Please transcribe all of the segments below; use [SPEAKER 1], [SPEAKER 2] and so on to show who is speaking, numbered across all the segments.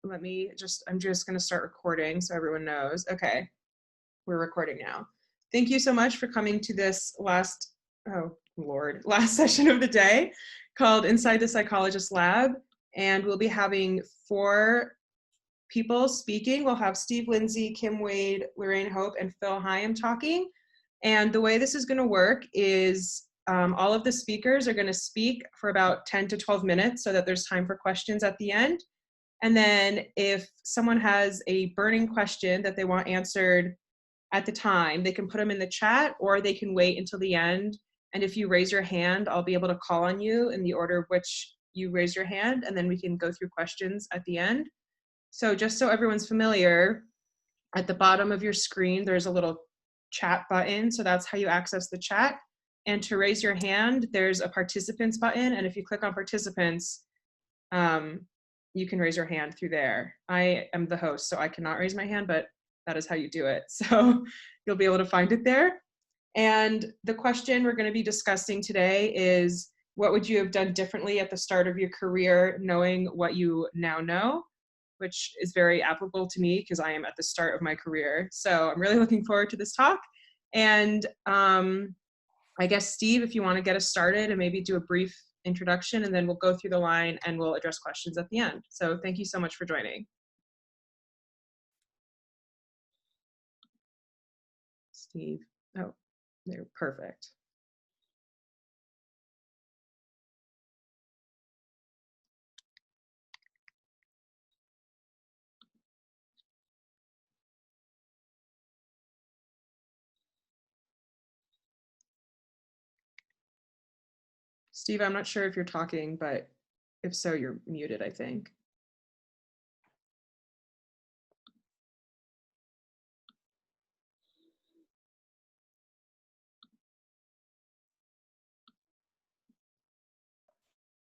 [SPEAKER 1] I'm just going to start recording so everyone knows. Okay, we're recording now. Thank you so much for coming to this last session of the day called Inside the Psychologist Lab. And we'll be having 4 people speaking. We'll have Steve, Lindsay, Kim Wade, Lorraine Hope, and Phil Higham talking. And the way this is going to work is all of the speakers are going to speak for about 10 to 12 minutes so that there's time for questions at the end. And then if someone has a burning question that they want answered at the time, they can put them in the chat or they can wait until the end. And if you raise your hand, I'll be able to call on you in the order of which you raise your hand, and then we can go through questions at the end. So just so everyone's familiar, at the bottom of your screen, there's a little chat button. So that's how you access the chat. And to raise your hand, there's a participants button. And if you click on participants, you can raise your hand through there. I am the host, so I cannot raise my hand, but that is how you do it. So you'll be able to find it there. And the question we're going to be discussing today is, what would you have done differently at the start of your career, knowing what you now know? Which is very applicable to me because I am at the start of my career. So I'm really looking forward to this talk. And I guess, Steve, if you want to get us started and maybe do a brief introduction, and then we'll go through the line and we'll address questions at the end. So thank you so much for joining. Steve, oh, they're perfect. Steve, I'm not sure if you're talking, but if so, you're muted, I think.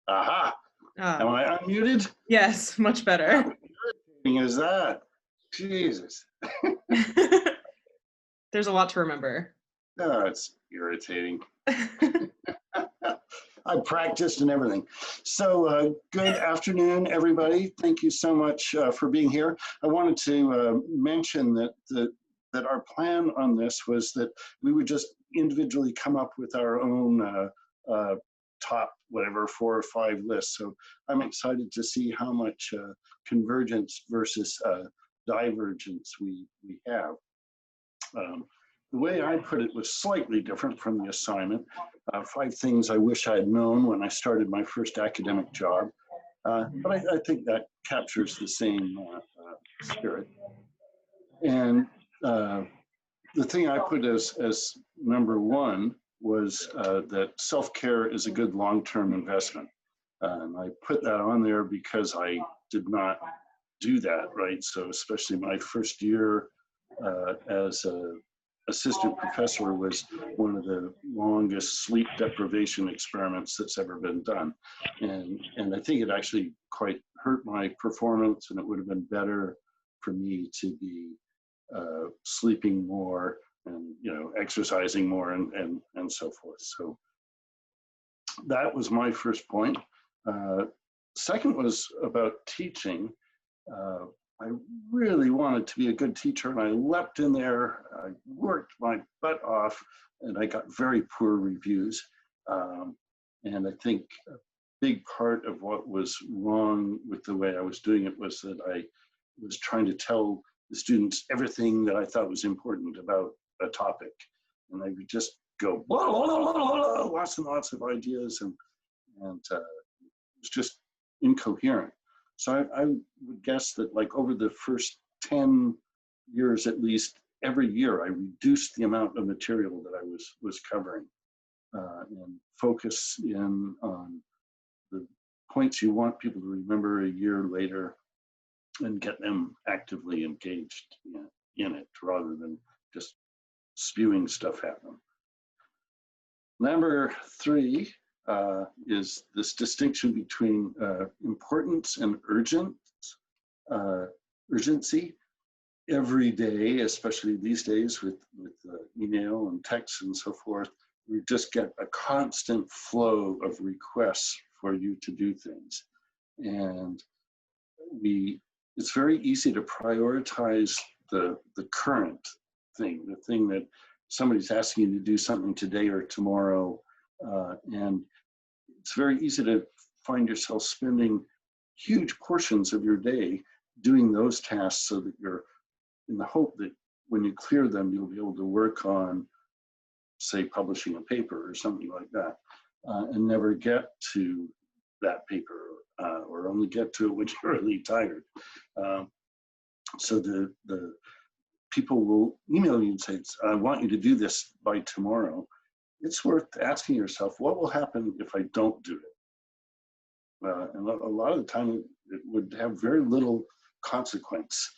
[SPEAKER 2] Aha. Am I unmuted?
[SPEAKER 1] Yes, much better.
[SPEAKER 2] How irritating is that? Jesus.
[SPEAKER 1] There's a lot to remember.
[SPEAKER 2] No, it's irritating. I practiced and everything. So good afternoon, everybody. Thank you so much for being here. I wanted to mention that our plan on this was that we would just individually come up with our own top, whatever, 4 or 5 lists. So I'm excited to see how much convergence versus divergence we have. The way I put it was slightly different from the assignment. 5 things I wish I had known when I started my first academic job. But I think that captures the same spirit. And the thing I put as number 1 was that self-care is a good long-term investment. And I put that on there because I did not do that, right? So especially my first year as an assistant professor was one of the longest sleep deprivation experiments that's ever been done. And I think it actually quite hurt my performance, and it would have been better for me to be sleeping more and exercising more and so forth. So that was my first point. Second was about teaching. I really wanted to be a good teacher, and I leapt in there. I worked my butt off, and I got very poor reviews. And I think a big part of what was wrong with the way I was doing it was that I was trying to tell the students everything that I thought was important about a topic. And they would just go, blah, blah, blah, blah, blah, lots and lots of ideas, and it was just incoherent. So I would guess that, like, over the first 10 years at least, every year I reduced the amount of material that I was covering and focus in on the points you want people to remember a year later and get them actively engaged in it rather than just spewing stuff at them. Number 3 is this distinction between importance and urgency. Every day, especially these days with email and text and so forth, we just get a constant flow of requests for you to do things. And we it's very easy to prioritize the current thing, the thing that somebody's asking you to do something today or tomorrow. And it's very easy to find yourself spending huge portions of your day doing those tasks, so that you're in the hope that when you clear them, you'll be able to work on, say, publishing a paper or something like that, and never get to that paper, or only get to it when you're really tired. So the people will email you and say, I want you to do this by tomorrow. It's worth asking yourself, what will happen if I don't do it? And a lot of the time, it would have very little consequence.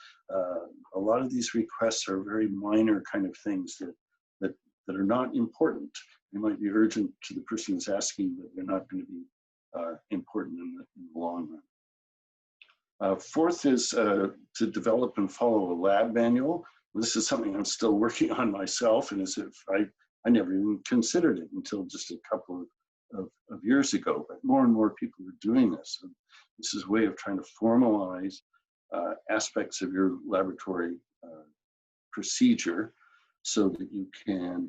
[SPEAKER 2] A lot of these requests are very minor kind of things that are not important. They might be urgent to the person who's asking, but they're not going to be important in the long run. Fourth is to develop and follow a lab manual. This is something I'm still working on myself, and as if I never even considered it until just a couple of years ago. But more and more people are doing this. And this is a way of trying to formalize aspects of your laboratory procedure, so that you can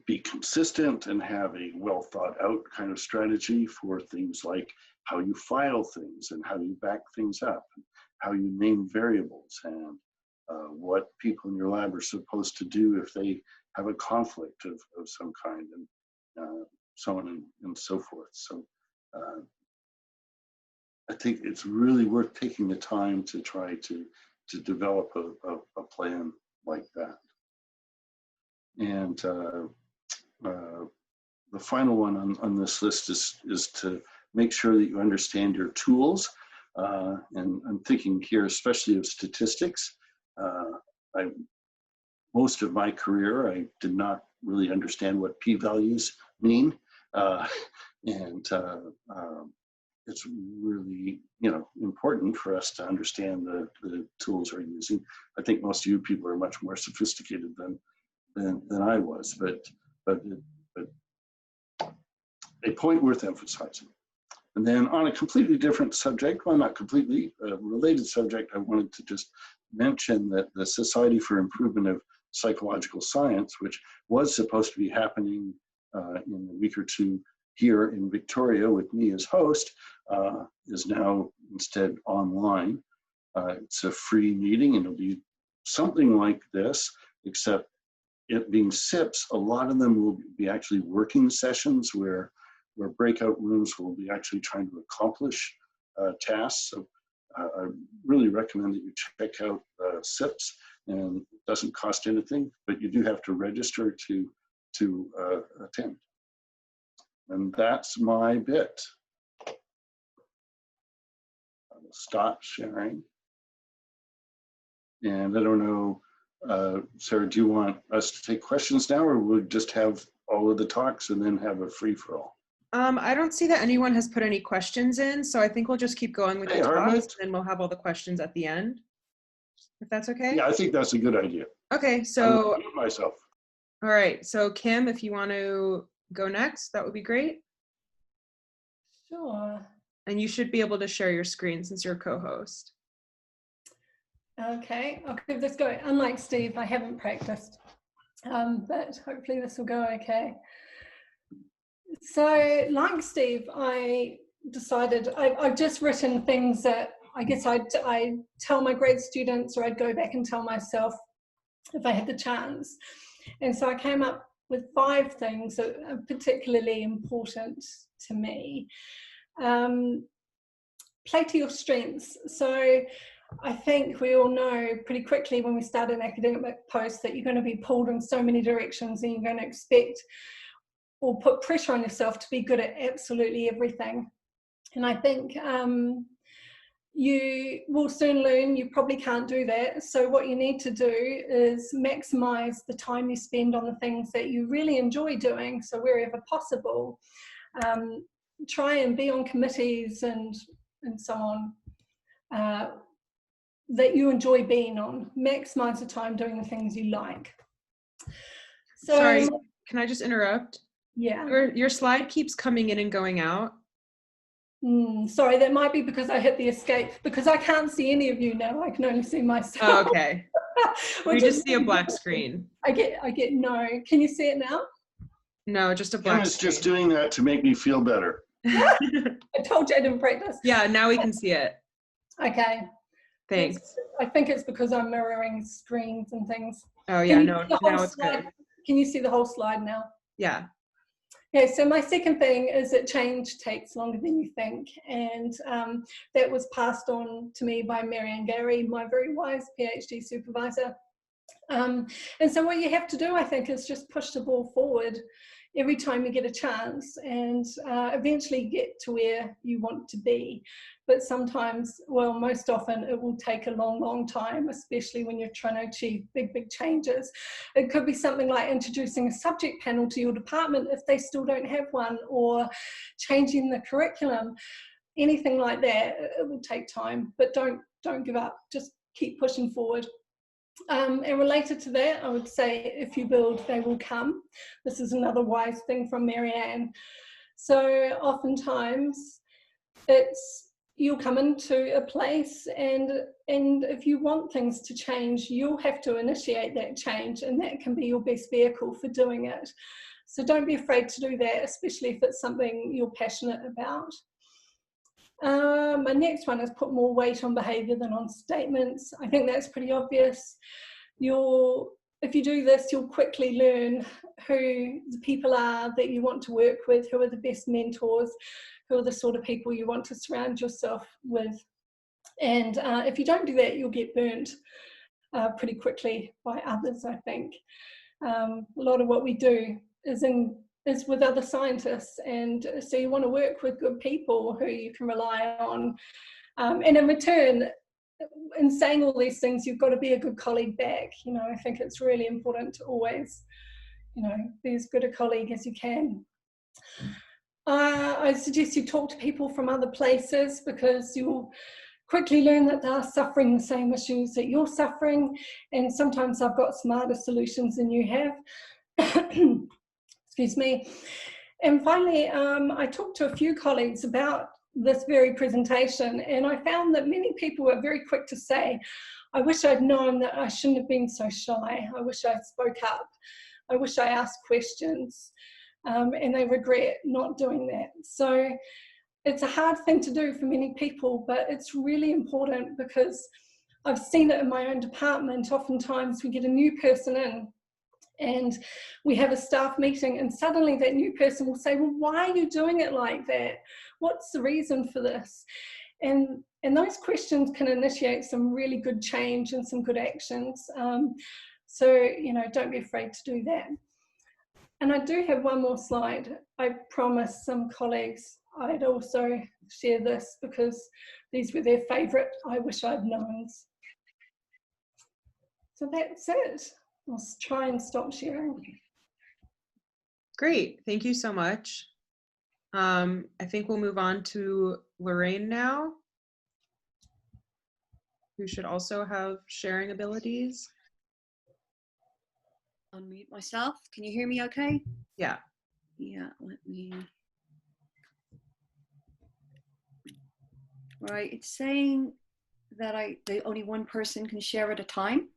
[SPEAKER 2] be consistent and have a well thought out kind of strategy for things like how you file things and how you back things up, and how you name variables, and what people in your lab are supposed to do if they have a conflict of some kind, and so on and so forth. So I think it's really worth taking the time to try to develop a plan like that. And the final one on this list is to make sure that you understand your tools. And I'm thinking here especially of statistics. Most of my career, I did not really understand what p-values mean. It's really, important for us to understand the tools we're using. I think most of you people are much more sophisticated than I was, but a point worth emphasizing. And then on a completely different subject, well, not completely related subject, I wanted to just mention that the Society for Improvement of Psychological Science, which was supposed to be happening in a week or two here in Victoria with me as host, is now instead online. It's a free meeting, and it'll be something like this, except it being SIPs, a lot of them will be actually working sessions where breakout rooms will be actually trying to accomplish tasks. So I really recommend that you check out SIPs, and it doesn't cost anything, but you do have to register to attend. And that's my bit. I will stop sharing. And I don't know, Sarah, do you want us to take questions now, or we'll just have all of the talks and then have a free-for-all?
[SPEAKER 1] I don't see that anyone has put any questions in, so I think we'll just keep going with the talks, and we'll have all the questions at the end, if that's okay.
[SPEAKER 2] Yeah, I think that's a good idea.
[SPEAKER 1] Okay, so
[SPEAKER 2] myself.
[SPEAKER 1] All right, so Kim, if you want to go next, that would be great.
[SPEAKER 3] Sure.
[SPEAKER 1] And you should be able to share your screen since you're co-host.
[SPEAKER 3] Okay, I'll give this a go. Unlike Steve, I haven't practiced, but hopefully this will go okay. So like Steve, I decided, I've just written things that I guess I tell my grad students, or I'd go back and tell myself if I had the chance. And so I came up with 5 things that are particularly important to me. Play to your strengths. So I think we all know pretty quickly when we start an academic post that you're going to be pulled in so many directions, and you're going to expect or put pressure on yourself to be good at absolutely everything. And I think you will soon learn you probably can't do that. So what you need to do is maximize the time you spend on the things that you really enjoy doing. So wherever possible, try and be on committees and so on that you enjoy being on. Maximize the time doing the things you like. So,
[SPEAKER 1] sorry, can I just interrupt?
[SPEAKER 3] Yeah.
[SPEAKER 1] Your slide keeps coming in and going out.
[SPEAKER 3] Sorry, that might be because I hit the escape, because I can't see any of you now. I can only see myself.
[SPEAKER 1] Oh, okay. We just see a black screen.
[SPEAKER 3] I get no. Can you see it now?
[SPEAKER 1] No, just a black
[SPEAKER 2] Kim is
[SPEAKER 1] screen.
[SPEAKER 2] just doing that to make me feel better.
[SPEAKER 3] I told you I didn't practice.
[SPEAKER 1] Yeah, now we can see it.
[SPEAKER 3] Okay.
[SPEAKER 1] Thanks.
[SPEAKER 3] I think it's because I'm mirroring screens and things.
[SPEAKER 1] Oh yeah, no, now it's
[SPEAKER 3] slide?
[SPEAKER 1] good.
[SPEAKER 3] Can you see the whole slide now?
[SPEAKER 1] Yeah.
[SPEAKER 3] Okay, so my second thing is that change takes longer than you think, and that was passed on to me by Marianne Gary, my very wise PhD supervisor. And so what you have to do, I think, is just push the ball forward every time you get a chance, and eventually get to where you want to be. But sometimes, well, most often it will take a long, long time, especially when you're trying to achieve big, big changes. It could be something like introducing a subject panel to your department if they still don't have one, or changing the curriculum, anything like that. It will take time, but don't give up. Just keep pushing forward. And related to that, I would say, if you build, they will come. This is another wise thing from Marianne. So oftentimes it's, you'll come into a place, and if you want things to change, you'll have to initiate that change, and that can be your best vehicle for doing it. So don't be afraid to do that, especially if it's something you're passionate about. My next one is put more weight on behaviour than on statements. I think that's pretty obvious. If you do this, you'll quickly learn who the people are that you want to work with, who are the best mentors, who are the sort of people you want to surround yourself with. And if you don't do that, you'll get burnt pretty quickly by others, I think. A lot of what we do is with other scientists, and so you want to work with good people who you can rely on. And in return, in saying all these things, you've got to be a good colleague back. You know, I think it's really important to always, you know, be as good a colleague as you can. I suggest you talk to people from other places, because you'll quickly learn that they're suffering the same issues that you're suffering, and sometimes I've got smarter solutions than you have. Excuse me. And finally, I talked to a few colleagues about this very presentation, and I found that many people were very quick to say, I wish I'd known that I shouldn't have been so shy. I wish I spoke up. I wish I asked questions. And they regret not doing that. So it's a hard thing to do for many people, but it's really important, because I've seen it in my own department. Oftentimes we get a new person in, and we have a staff meeting, and suddenly that new person will say, well, why are you doing it like that? What's the reason for this? And those questions can initiate some really good change and some good actions. So, you know, don't be afraid to do that. And I do have one more slide. I promised some colleagues I'd also share this, because these were their favourite I wish I'd known. So that's it. I'll try and stop sharing.
[SPEAKER 1] Great, thank you so much. I think we'll move on to Lorraine now, who should also have sharing abilities.
[SPEAKER 4] Unmute myself. Can you hear me okay?
[SPEAKER 1] Yeah.
[SPEAKER 4] Yeah, let me. Right, it's saying that only one person can share at a time.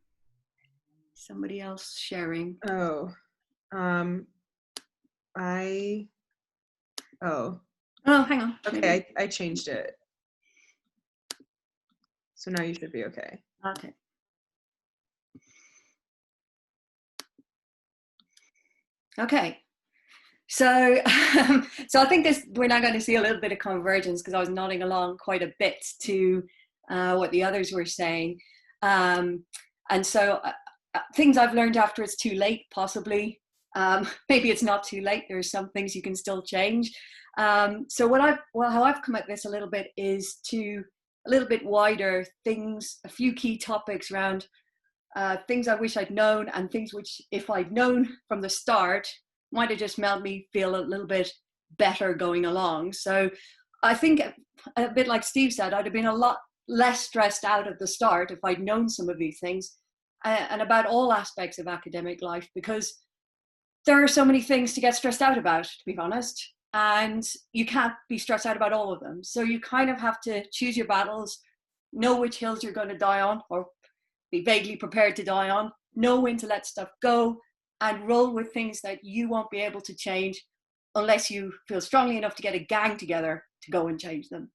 [SPEAKER 4] Somebody else sharing.
[SPEAKER 1] Oh,
[SPEAKER 4] Oh, hang on.
[SPEAKER 1] Okay,
[SPEAKER 4] Maybe.
[SPEAKER 1] I changed it. So now you should be okay.
[SPEAKER 4] Okay. Okay. So, so I think we're now going to see a little bit of convergence, because I was nodding along quite a bit to what the others were saying. And so things I've learned after it's too late, possibly. Maybe it's not too late. There's some things you can still change. So how I've come at this a little bit is to a little bit wider things, a few key topics around things I wish I'd known, and things which, if I'd known from the start, might have just made me feel a little bit better going along. So I think, a bit like Steve said, I'd have been a lot less stressed out at the start if I'd known some of these things, and about all aspects of academic life, because there are so many things to get stressed out about, to be honest. and you can't be stressed out about all of them. So you kind of have to choose your battles, know which hills you're going to die on, or be vaguely prepared to die on, know when to let stuff go, and roll with things that you won't be able to change unless you feel strongly enough to get a gang together to go and change them.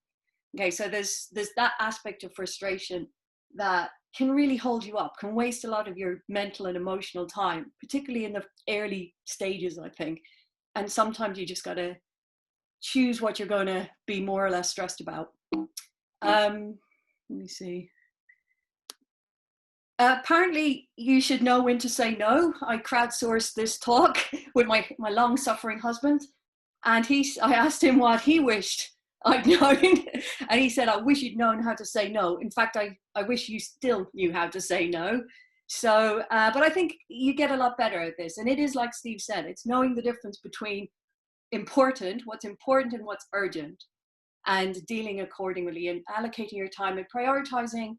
[SPEAKER 4] Okay, so there's that aspect of frustration that can really hold you up, can waste a lot of your mental and emotional time, particularly in the early stages, I think. And sometimes you just got to choose what you're going to be more or less stressed about. Let me see. Apparently, you should know when to say no. I crowdsourced this talk with my long-suffering husband, and I asked him what he wished I'd known, and he said, "I wish you'd known how to say no. In fact, I wish you still knew how to say no." So, but I think you get a lot better at this, and it is like Steve said, it's knowing the difference between what's important and what's urgent, and dealing accordingly, and allocating your time and prioritizing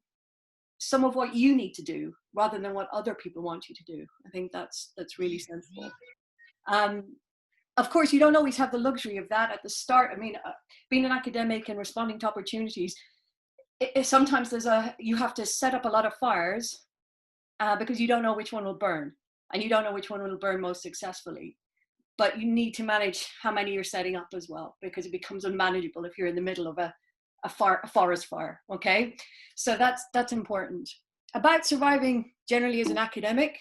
[SPEAKER 4] some of what you need to do rather than what other people want you to do. I think that's really sensible. Of course, you don't always have the luxury of that at the start. I mean, being an academic and responding to opportunities, sometimes you have to set up a lot of fires because you don't know which one will burn, and you don't know which one will burn most successfully. But you need to manage how many you're setting up as well, because it becomes unmanageable if you're in the middle of a forest fire. Okay, so that's important. About surviving generally as an academic,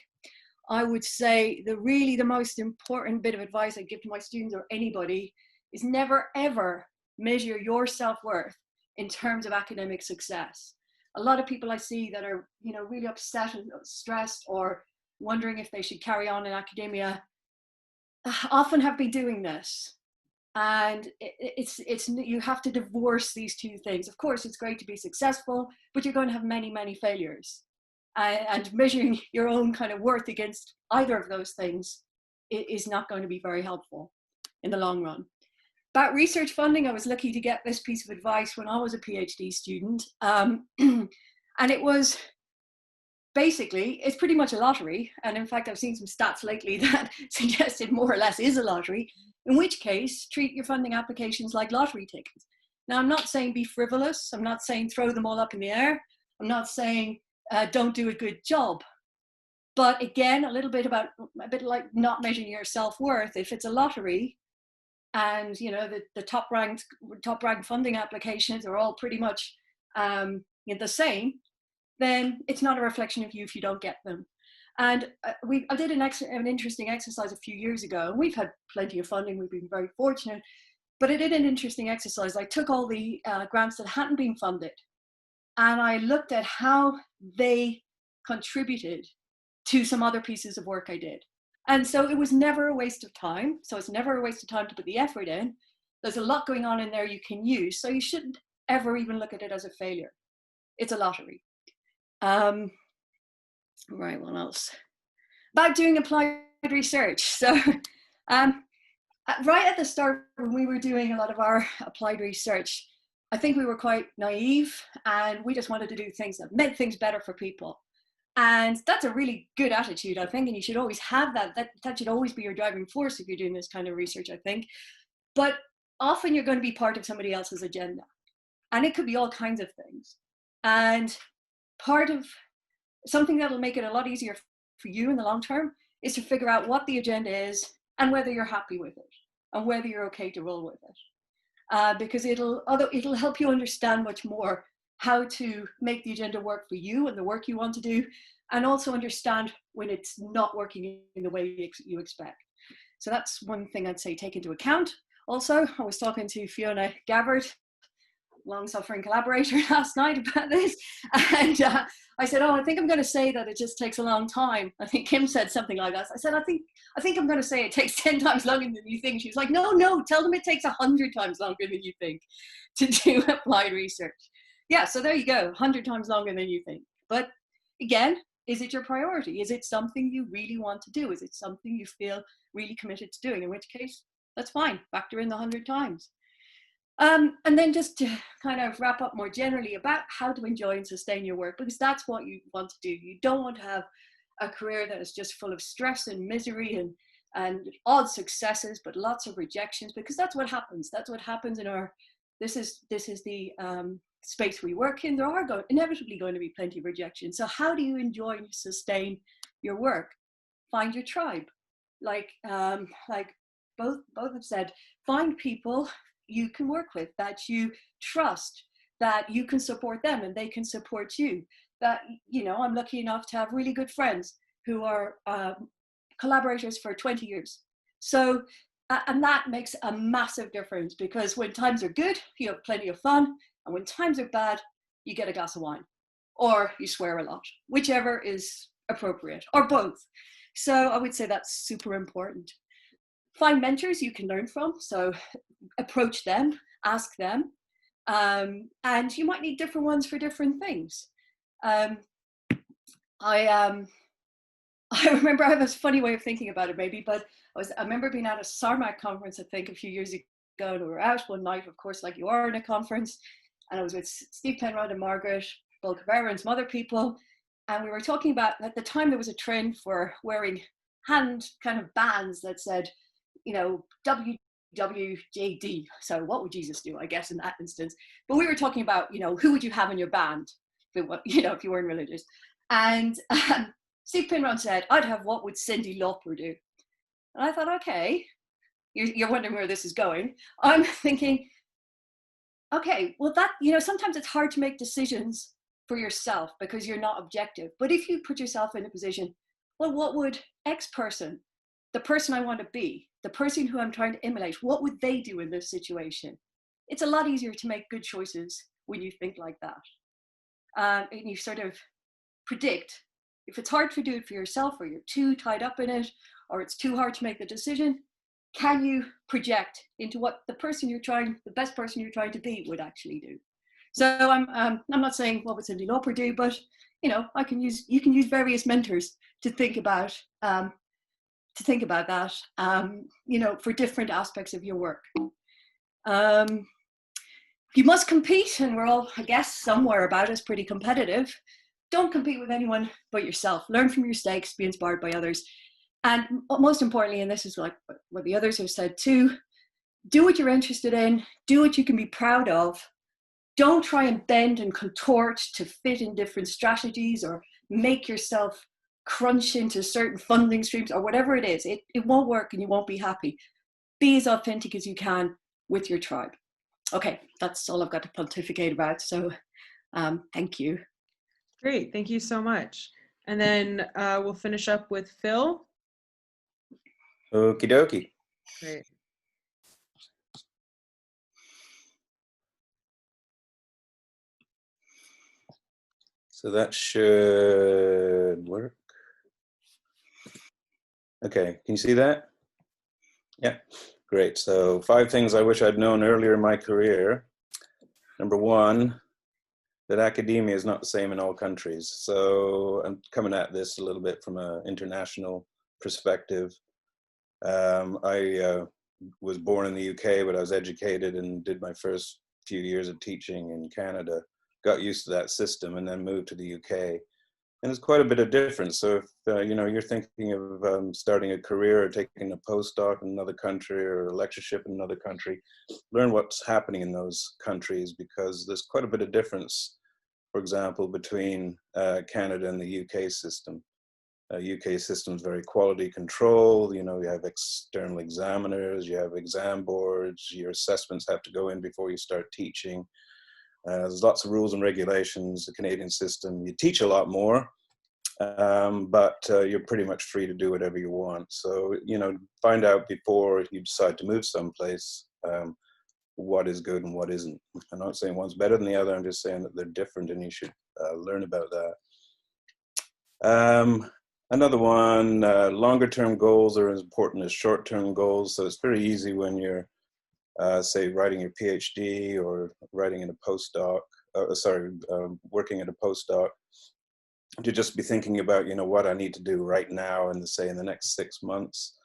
[SPEAKER 4] I would say the most important bit of advice I give to my students or anybody is never ever measure your self-worth in terms of academic success. A lot of people I see that are, really upset and stressed or wondering if they should carry on in academia often have been doing this. And you have to divorce these two things. Of course, it's great to be successful, but you're going to have many, many failures. And measuring your own kind of worth against either of those things is not going to be very helpful in the long run. About research funding, I was lucky to get this piece of advice when I was a PhD student. And it was basically, it's pretty much a lottery. And in fact, I've seen some stats lately that suggest it more or less is a lottery, in which case treat your funding applications like lottery tickets. Now, I'm not saying be frivolous. I'm not saying throw them all up in the air. I'm not saying don't do a good job. But again, a bit like not measuring your self-worth. If it's a lottery and the top ranked funding applications are all pretty much the same, then it's not a reflection of you if you don't get them. And I did an interesting exercise a few years ago, and we've had plenty of funding, we've been very fortunate, but I did an interesting exercise. I took all the grants that hadn't been funded, and I looked at how they contributed to some other pieces of work I did. And so it was never a waste of time. So it's never a waste of time to put the effort in. There's a lot going on in there you can use. So you shouldn't ever even look at it as a failure. It's a lottery. Right, what else? About doing applied research. So right at the start, when we were doing a lot of our applied research, I think we were quite naive, and we just wanted to do things that made things better for people. And that's a really good attitude, I think, and you should always have that. That should always be your driving force if you're doing this kind of research, I think. But often you're going to be part of somebody else's agenda, and it could be all kinds of things. And part of something that'll make it a lot easier for you in the long term is to figure out what the agenda is and whether you're happy with it and whether you're okay to roll with it. Because it'll help you understand much more how to make the agenda work for you and the work you want to do, and also understand when it's not working in the way you expect. So that's one thing I'd say take into account. Also, I was talking to Fiona Gabbard, long-suffering collaborator, last night about this, and I said, I think I'm going to say that it just takes a long time. I think Kim said something like that. I said, I think I'm going to say it takes 10 times longer than you think. She was like, no, tell them it takes 100 times longer than you think to do applied research. Yeah, so there you go, 100 times longer than you think. But again, is it your priority? Is it something you really want to do? Is it something you feel really committed to doing? In which case, that's fine. Factor in the 100 times. And then just to kind of wrap up more generally about how to enjoy and sustain your work, because that's what you want to do. You don't want to have a career that is just full of stress and misery and and odd successes, but lots of rejections, because that's what happens. That's what happens in our, this is the space we work in. There are inevitably going to be plenty of rejections. So how do you enjoy and sustain your work? Find your tribe. Like both have said, find people you can work with, that you trust, that you can support them and they can support you. That, you know, I'm lucky enough to have really good friends who are collaborators for 20 years. So, and that makes a massive difference, because when times are good, you have plenty of fun. And when times are bad, you get a glass of wine or you swear a lot, whichever is appropriate, or both. So I would say that's super important. Find mentors you can learn from. So approach them, ask them. And you might need different ones for different things. I remember, I have a funny way of thinking about it maybe, but I remember being at a TARMAC conference, I think a few years ago, and we were out one night, of course, like you are in a conference, and I was with Steve Penrod and Margaret, Bill Cabrera and some other people, and we were talking about, at the time there was a trend for wearing hand kind of bands that said, you know, WWJD. So what would Jesus do, I guess, in that instance? But we were talking about, you know, who would you have in your band, you know, if you weren't religious? And Steve Penrod said, I'd have what would Cyndi Lauper do? And I thought, okay, you're wondering where this is going. I'm thinking, okay, well that, you know, sometimes it's hard to make decisions for yourself because you're not objective. But if you put yourself in a position, well, what would X person, the person I want to be, the person who I'm trying to emulate, what would they do in this situation? It's a lot easier to make good choices when you think like that. And you sort of predict. If it's hard to do it for yourself, or you're too tied up in it, or it's too hard to make the decision, can you project into what the best person you're trying to be would actually do? So I'm not saying what would Cyndi Lauper do, but you know, you can use various mentors to think about that, you know, for different aspects of your work. You must compete, and we're all, I guess, somewhere about us pretty competitive. Don't compete with anyone but yourself. Learn from your mistakes, be inspired by others. And most importantly, and this is like what the others have said too, do what you're interested in, do what you can be proud of. Don't try and bend and contort to fit in different strategies, or make yourself crunch into certain funding streams, or whatever it is. It won't work and you won't be happy. Be as authentic as you can with your tribe. Okay, that's all I've got to pontificate about. So thank you.
[SPEAKER 1] Great, thank you so much. And then we'll finish up with Phil.
[SPEAKER 5] Okie dokie.
[SPEAKER 1] Great.
[SPEAKER 5] So that should work. Okay, can you see that? Yeah, great. So 5 things I wish I'd known earlier in my career. Number 1, that academia is not the same in all countries. So I'm coming at this a little bit from an international perspective. I was born in the UK, but I was educated and did my first few years of teaching in Canada. Got used to that system and then moved to the UK. And it's quite a bit of difference. So if you know, you're thinking of starting a career or taking a postdoc in another country or a lectureship in another country, learn what's happening in those countries, because there's quite a bit of difference, for example, between Canada and the UK system. UK system is very quality control. You know, you have external examiners, you have exam boards, your assessments have to go in before you start teaching. There's lots of rules and regulations. The Canadian system, you teach a lot more, but you're pretty much free to do whatever you want. So, you know, find out before you decide to move someplace what is good and what isn't. I'm not saying one's better than the other. I'm just saying that they're different and you should learn about that. Another one, longer term goals are as important as short term goals. So it's very easy when you're say writing your PhD or writing in a postdoc, working at a postdoc, to just be thinking about, you know, what I need to do right now and say in the next 6 months.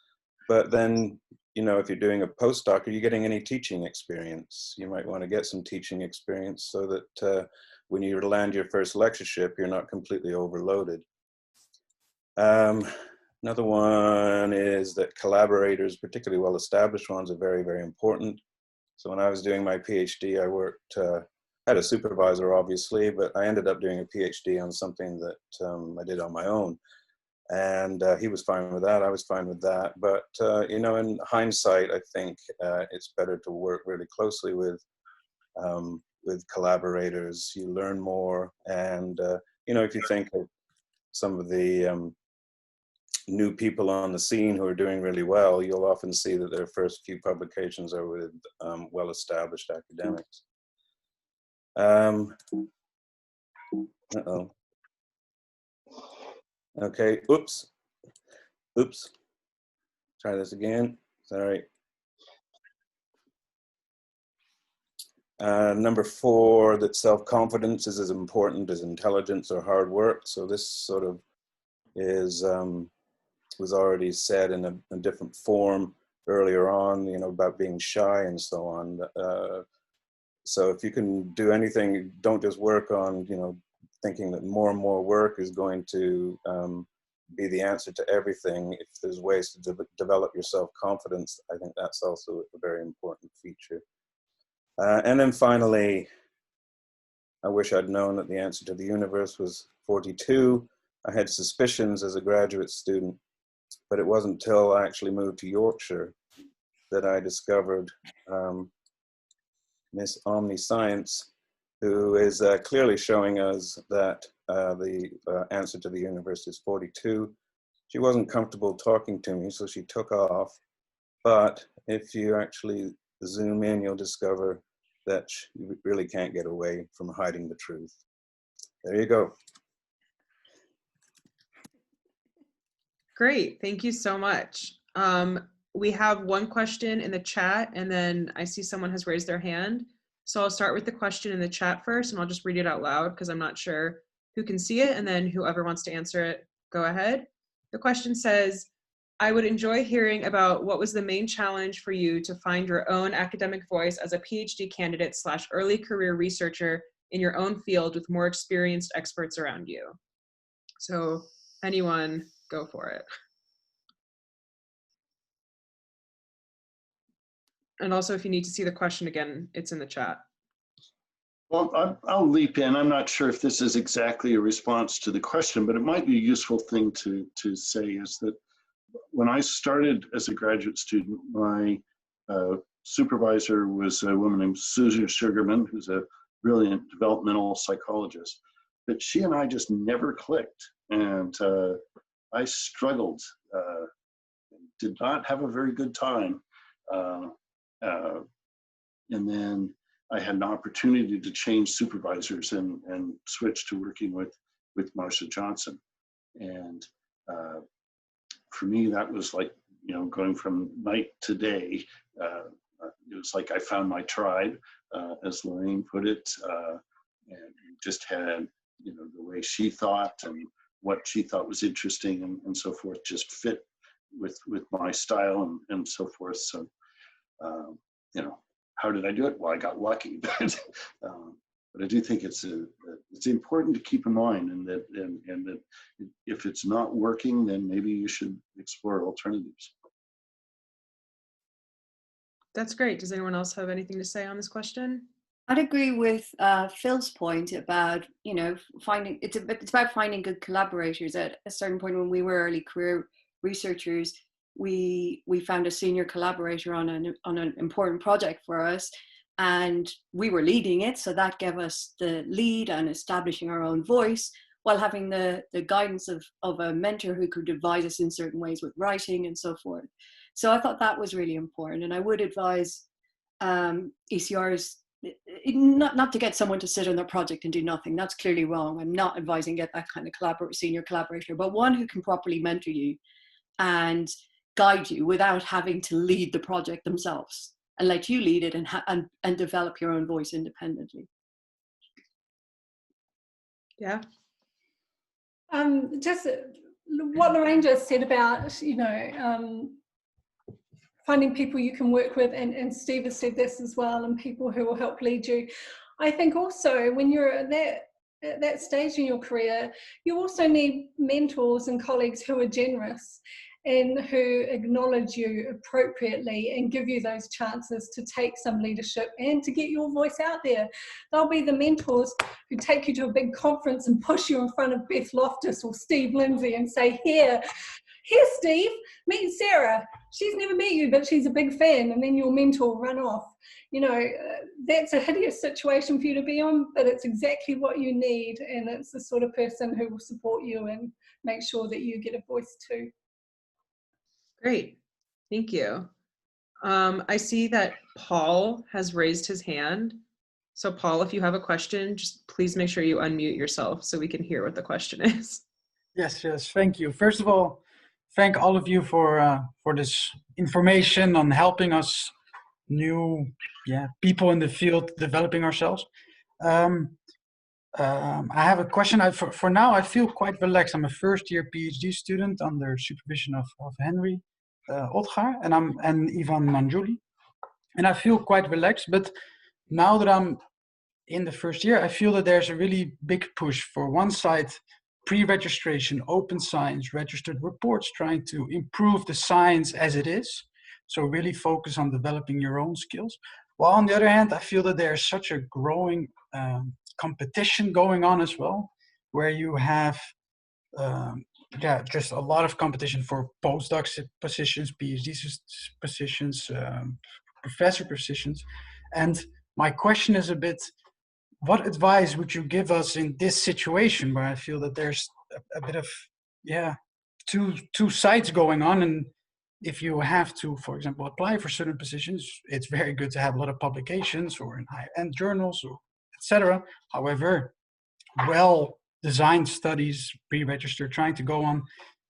[SPEAKER 5] But then, you know, if you're doing a postdoc, are you getting any teaching experience? You might want to get some teaching experience so that when you land your first lectureship, you're not completely overloaded. Another one is that collaborators, particularly well-established ones, are very, very important. So when I was doing my PhD, I worked, had a supervisor, obviously, but I ended up doing a PhD on something that I did on my own. And he was fine with that. I was fine with that. But, you know, in hindsight, I think it's better to work really closely with collaborators. You learn more. And, you know, if you think of some of the new people on the scene who are doing really well, you'll often see that their first few publications are with well-established academics. Uh-oh. Okay, oops. Try this again, sorry. Number 4, that self-confidence is as important as intelligence or hard work. So this sort of is, was already said in a different form earlier on, you know, about being shy and so on. So if you can do anything, don't just work on, you know, thinking that more and more work is going to be the answer to everything. If there's ways to develop your self-confidence, I think that's also a very important feature. And then finally, I wish I'd known that the answer to the universe was 42. I had suspicions as a graduate student, but it wasn't until I actually moved to Yorkshire that I discovered Miss Omniscience, who is clearly showing us that the answer to the universe is 42. She wasn't comfortable talking to me, so she took off. But if you actually zoom in, you'll discover that you really can't get away from hiding the truth. There you go.
[SPEAKER 1] Great, thank you so much. We have one question in the chat, and then I see someone has raised their hand. So I'll start with the question in the chat first, and I'll just read it out loud because I'm not sure who can see it, and then whoever wants to answer it, go ahead. The question says, I would enjoy hearing about what was the main challenge for you to find your own academic voice as a PhD candidate / early career researcher in your own field with more experienced experts around you. So anyone, go for it. And also, if you need to see the question again, it's in the chat.
[SPEAKER 2] Well, I'll leap in. I'm not sure if this is exactly a response to the question, but it might be a useful thing to say is that when I started as a graduate student, my supervisor was a woman named Susan Sugarman, who's a brilliant developmental psychologist. But she and I just never clicked. And I struggled, did not have a very good time. And then I had an opportunity to change supervisors and switch to working with Marcia Johnson. And for me, that was like, you know, going from night to day. It was like I found my tribe, as Lorraine put it, and just had, you know, the way she thought and what she thought was interesting and so forth just fit with my style and so forth. So, you know, how did I do it? Well, I got lucky, but I do think it's important to keep in mind, and that if it's not working, then maybe you should explore alternatives.
[SPEAKER 1] That's great. Does anyone else have anything to say on this question?
[SPEAKER 4] I'd agree with Phil's point about, you know, it's about finding good collaborators. At a certain point when we were early career researchers, we found a senior collaborator on an important project for us, and we were leading it, so that gave us the lead on establishing our own voice while having the guidance of a mentor who could advise us in certain ways with writing and so forth. So I thought that was really important, and I would advise ECRs not to get someone to sit on their project and do nothing. That's clearly wrong. I'm not advising get that kind of senior collaborator, but one who can properly mentor you and guide you without having to lead the project themselves, and let you lead it and develop your own voice independently.
[SPEAKER 1] Yeah.
[SPEAKER 3] Just what Lorraine just said about, you know, finding people you can work with, and Steve has said this as well, and people who will help lead you. I think also when you're there at that stage in your career, you also need mentors and colleagues who are generous and who acknowledge you appropriately and give you those chances to take some leadership and to get your voice out there. They'll be the mentors who take you to a big conference and push you in front of Beth Loftus or Steve Lindsay and say, here Steve, meet Sarah. She's never met you, but she's a big fan. And then your mentor will run off. You know, that's a hideous situation for you to be on, but it's exactly what you need. And it's the sort of person who will support you and make sure that you get a voice too.
[SPEAKER 1] Great, thank you. I see that Paul has raised his hand. So Paul, if you have a question, just please make sure you unmute yourself so we can hear what the question is.
[SPEAKER 6] Yes, thank you. First of all, thank all of you for this information on helping us new people in the field developing ourselves. I have a question. For now, I feel quite relaxed. I'm a first-year PhD student under supervision of Henry Otgar and Ivan Manjuli, and I feel quite relaxed. But now that I'm in the first year, I feel that there's a really big push for one side, pre-registration, open science, registered reports, trying to improve the science as it is. So really focus on developing your own skills. While on the other hand, I feel that there's such a growing competition going on as well, where you have just a lot of competition for postdoc positions, PhD positions, professor positions. And my question is a bit, what advice would you give us in this situation where I feel that there's a bit of, two sides going on? And if you have to, for example, apply for certain positions, it's very good to have a lot of publications or in high-end journals or etc. However, well-designed studies, pre-registered, trying to go on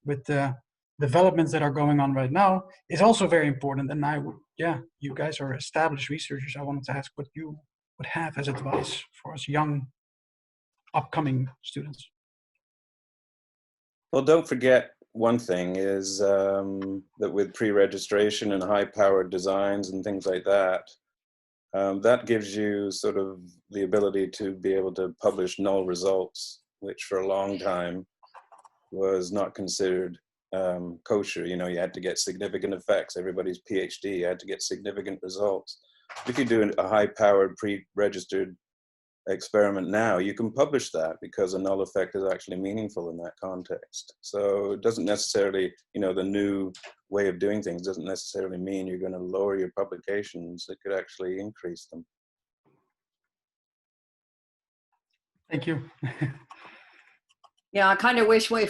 [SPEAKER 6] with the developments that are going on right now is also very important. And I would, you guys are established researchers. I wanted to ask what you would have as advice for us young, upcoming students.
[SPEAKER 5] Well, don't forget one thing is that with pre-registration and high-powered designs and things like that, that gives you sort of the ability to be able to publish null results, which for a long time was not considered kosher. You know, you had to get significant effects. Everybody's PhD, you had to get significant results. If you do a high-powered pre-registered experiment now, you can publish that because a null effect is actually meaningful in that context. So it doesn't necessarily, the new way of doing things doesn't necessarily mean you're going to lower your publications. It could actually increase them.
[SPEAKER 6] Thank you.
[SPEAKER 4] Yeah, I kind of wish I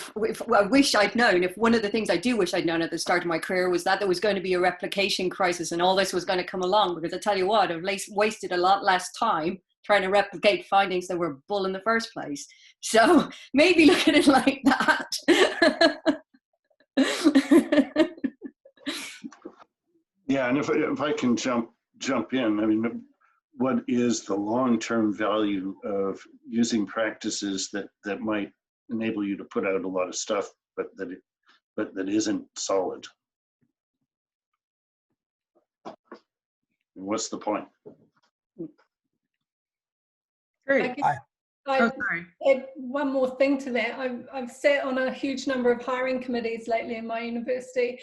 [SPEAKER 4] wish I'd known, if one of the things I do wish I'd known at the start of my career was that there was going to be a replication crisis and all this was going to come along, because I tell you what, I've wasted a lot less time trying to replicate findings that were bull in the first place. So maybe look at it like that.
[SPEAKER 2] Yeah, and if I can jump in, I mean, what is the long-term value of using practices that might enable you to put out a lot of stuff, but that isn't solid? What's the point?
[SPEAKER 1] Great.
[SPEAKER 3] I add one more thing to that. I've sat on a huge number of hiring committees lately in my university,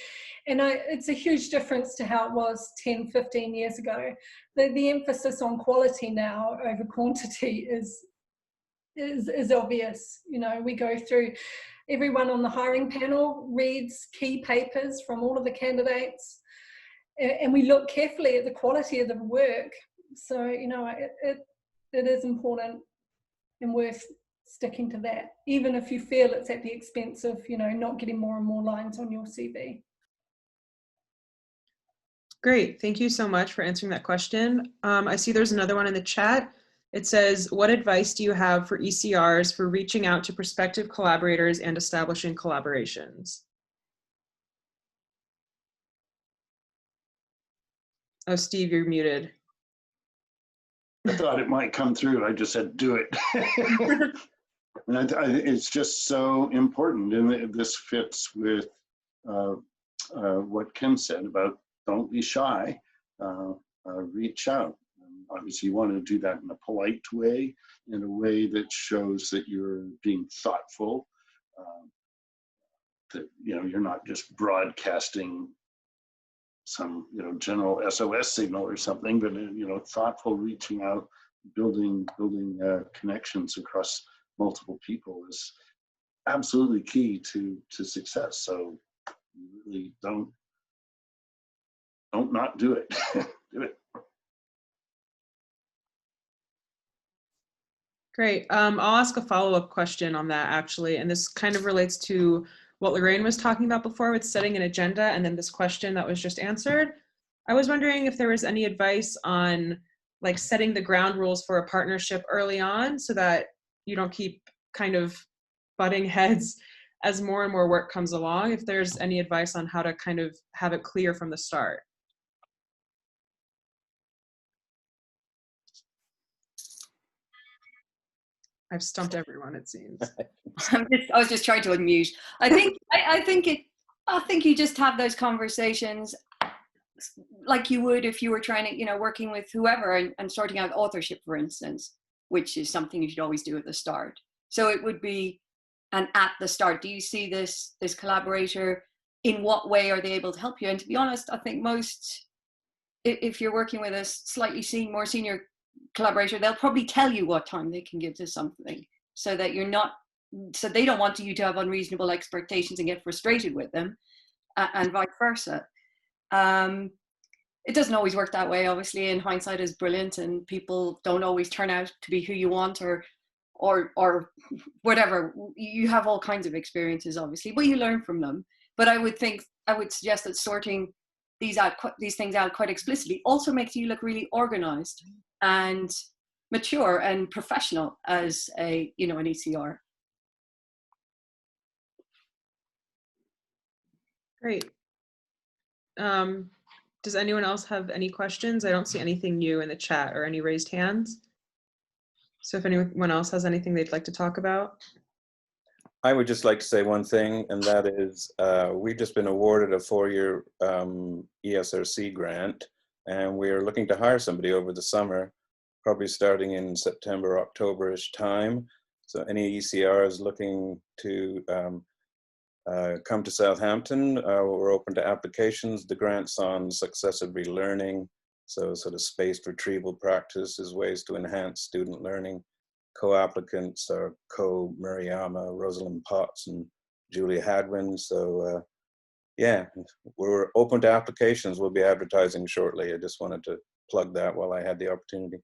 [SPEAKER 3] and it's a huge difference to how it was 10, 15 years ago. The emphasis on quality now over quantity is obvious. We go through, everyone on the hiring panel reads key papers from all of the candidates, and we look carefully at the quality of the work. So, it is important and worth sticking to that, even if you feel it's at the expense of, not getting more and more lines on your CV.
[SPEAKER 1] Great, thank you so much for answering that question. I see there's another one in the chat. It says, what advice do you have for ECRs for reaching out to prospective collaborators and establishing collaborations? Oh, Steve, you're muted.
[SPEAKER 2] I thought it might come through. I just said, do it. And it's just so important. And this fits with what Kim said about don't be shy, reach out. obviously you want to do that in a polite way, in a way that shows that you're being thoughtful, that, you know, you're not just broadcasting some, you know, general SOS signal or something, but, you know, thoughtful, reaching out, building connections across multiple people is absolutely key to success. So you really don't not do it. Do it.
[SPEAKER 1] Great. I'll ask a follow-up question on that, actually, and this kind of relates to what Lorraine was talking about before with setting an agenda, and then this question that was just answered. I was wondering if there was any advice on like setting the ground rules for a partnership early on so that you don't keep kind of butting heads as more and more work comes along, if there's any advice on how to kind of have it clear from the start. I've stumped everyone, it seems.
[SPEAKER 4] I was just trying to unmute. I think you just have those conversations like you would if you were trying to, you know, working with whoever and sorting out authorship, for instance, which is something you should always do at the start. So it would be, and at the start, do you see this collaborator? In what way are they able to help you? And to be honest, I think most, if you're working with a slightly more senior collaborator, they'll probably tell you what time they can give to something, so that you're not, so they don't want you to have unreasonable expectations and get frustrated with them, and vice versa. It doesn't always work that way, obviously, and hindsight is brilliant, and people don't always turn out to be who you want, or whatever. You have all kinds of experiences, obviously, but you learn from them. But I would suggest that sorting these things out quite explicitly also makes you look really organized and mature and professional as an ECR.
[SPEAKER 1] Great. Does anyone else have any questions? I don't see anything new in the chat or any raised hands. So if anyone else has anything they'd like to talk about.
[SPEAKER 5] I would just like to say one thing, and that is we've just been awarded a 4-year ESRC grant, and we're looking to hire somebody over the summer, probably starting in September, October-ish time. So any ECRs looking to come to Southampton, we're open to applications. The grant's on successive relearning, so sort of spaced retrieval practices, ways to enhance student learning. Co-applicants are Mariama, Rosalind Potts, and Julia Hadwin. So yeah, we're open to applications. We'll be advertising shortly. I just wanted to plug that while I had the opportunity.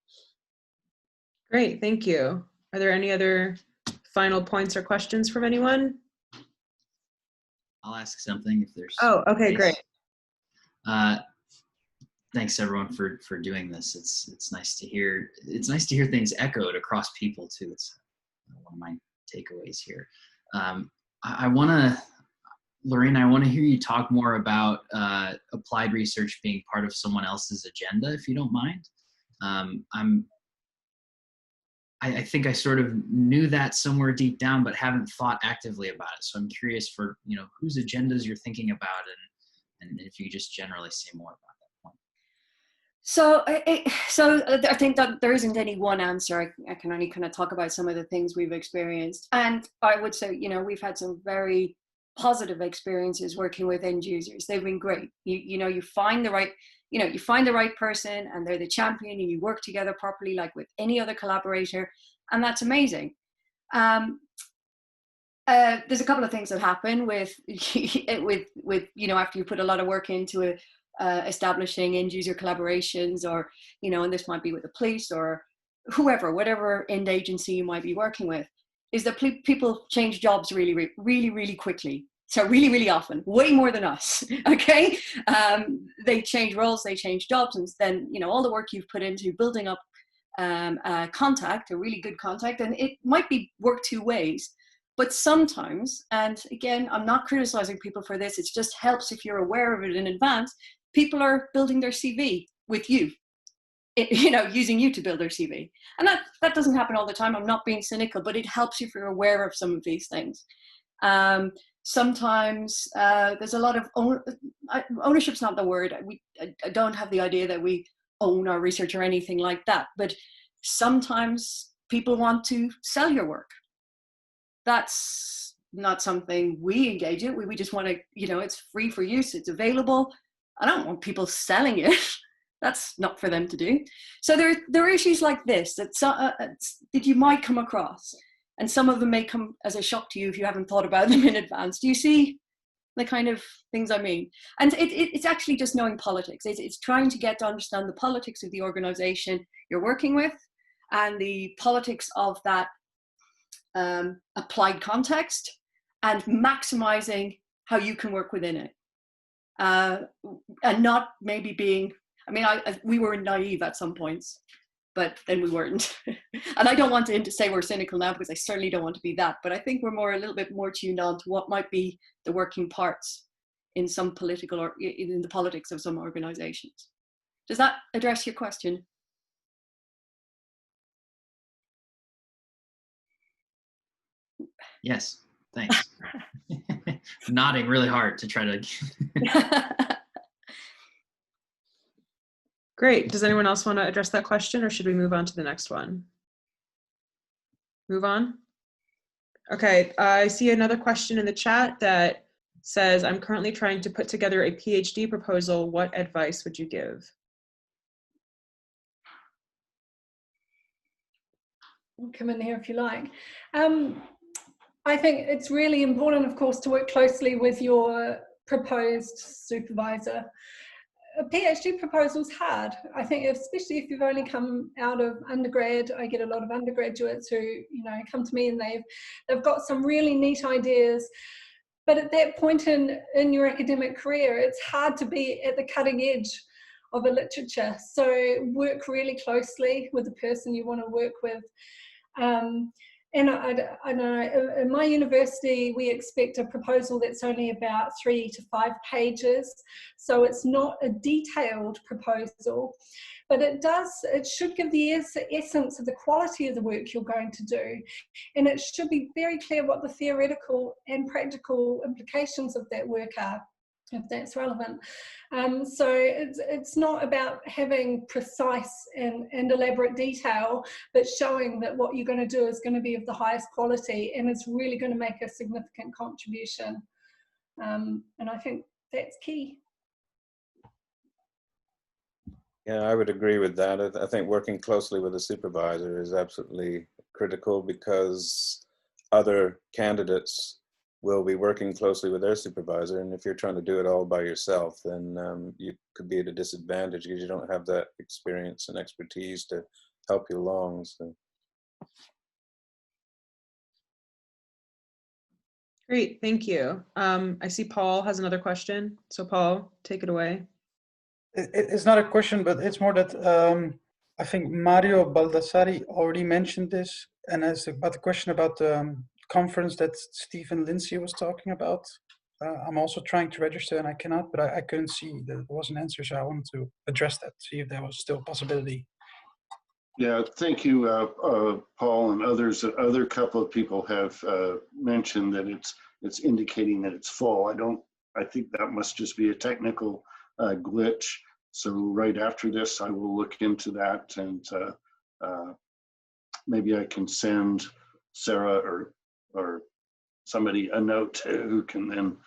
[SPEAKER 1] Great, thank you. Are there any other final points or questions from anyone?
[SPEAKER 7] I'll ask something if there's.
[SPEAKER 1] Oh, okay, great.
[SPEAKER 7] Thanks everyone for doing this. It's nice to hear. It's nice to hear things echoed across people too. It's one of my takeaways here. I want to, Lorraine, I want to hear you talk more about applied research being part of someone else's agenda, if you don't mind. I think I sort of knew that somewhere deep down, but haven't thought actively about it. So I'm curious for, you know, whose agendas you're thinking about, and if you could just generally say more about that point.
[SPEAKER 4] So I think that there isn't any one answer. I can only kind of talk about some of the things we've experienced. And I would say, you know, we've had some very positive experiences working with end users. They've been great. You find the right person, and they're the champion, and you work together properly like with any other collaborator, and that's amazing. There's a couple of things that happen with after you put a lot of work into establishing end user collaborations, or and this might be with the police or whatever end agency you might be working with, is that people change jobs really, really, really quickly. So really, really often, way more than us, okay? They change roles, they change jobs, and then, all the work you've put into building up a really good contact, and it might be work two ways. But sometimes, and again, I'm not criticizing people for this, it just helps if you're aware of it in advance, people are building their CV with you, using you to build their CV. And that doesn't happen all the time. I'm not being cynical, but it helps you if you're aware of some of these things. Sometimes there's a lot of ownership's not the word. I don't have the idea that we own our research or anything like that. But sometimes people want to sell your work. That's not something we engage in. We just want to, it's free for use, it's available. I don't want people selling it. That's not for them to do. So there are issues like this that you might come across, and some of them may come as a shock to you if you haven't thought about them in advance. Do you see the kind of things I mean? And it's actually just knowing politics. It's trying to get to understand the politics of the organization you're working with and the politics of that applied context, and maximizing how you can work within it. And not maybe being, we were naive at some points, but then we weren't. And I don't want to say we're cynical now, because I certainly don't want to be that, but I think we're a little bit more tuned on to what might be the working parts in some political or in the politics of some organizations. Does that address your question?
[SPEAKER 7] Yes, thanks. Nodding really hard to try to.
[SPEAKER 1] Great. Does anyone else want to address that question, or should we move on to the next one? Move on? Okay, I see another question in the chat that says, I'm currently trying to put together a PhD proposal. What advice would you give?
[SPEAKER 3] I'll come in here if you like. I think it's really important, of course, to work closely with your proposed supervisor. A PhD proposal's hard. I think, especially if you've only come out of undergrad. I get a lot of undergraduates who, come to me and they've got some really neat ideas. But at that point in your academic career, it's hard to be at the cutting edge of a literature. So work really closely with the person you want to work with. And I know in my university, we expect a proposal that's only about 3 to 5 pages. So it's not a detailed proposal, but it should give the essence of the quality of the work you're going to do. And it should be very clear what the theoretical and practical implications of that work are, if that's relevant. So it's not about having precise and elaborate detail, but showing that what you're going to do is going to be of the highest quality and it's really going to make a significant contribution. And I think that's key.
[SPEAKER 5] Yeah, I would agree with that. I think working closely with a supervisor is absolutely critical, because other candidates will be working closely with their supervisor, and if you're trying to do it all by yourself, then you could be at a disadvantage because you don't have that experience and expertise to help you along. So.
[SPEAKER 1] Great, thank you. I see Paul has another question. So Paul, take it away.
[SPEAKER 6] It's not a question, but it's more that I think Mario Baldassari already mentioned this, and it's about the question about the conference that Steve and Lindsay was talking about. I'm also trying to register and I cannot, but I couldn't see that there was an answer, so I wanted to address that, see if there was still a possibility.
[SPEAKER 2] Yeah, thank you, Paul, and others. Other couple of people have mentioned that it's indicating that it's full. I think that must just be a technical glitch. So right after this, I will look into that, and maybe I can send Sarah or somebody a note who can then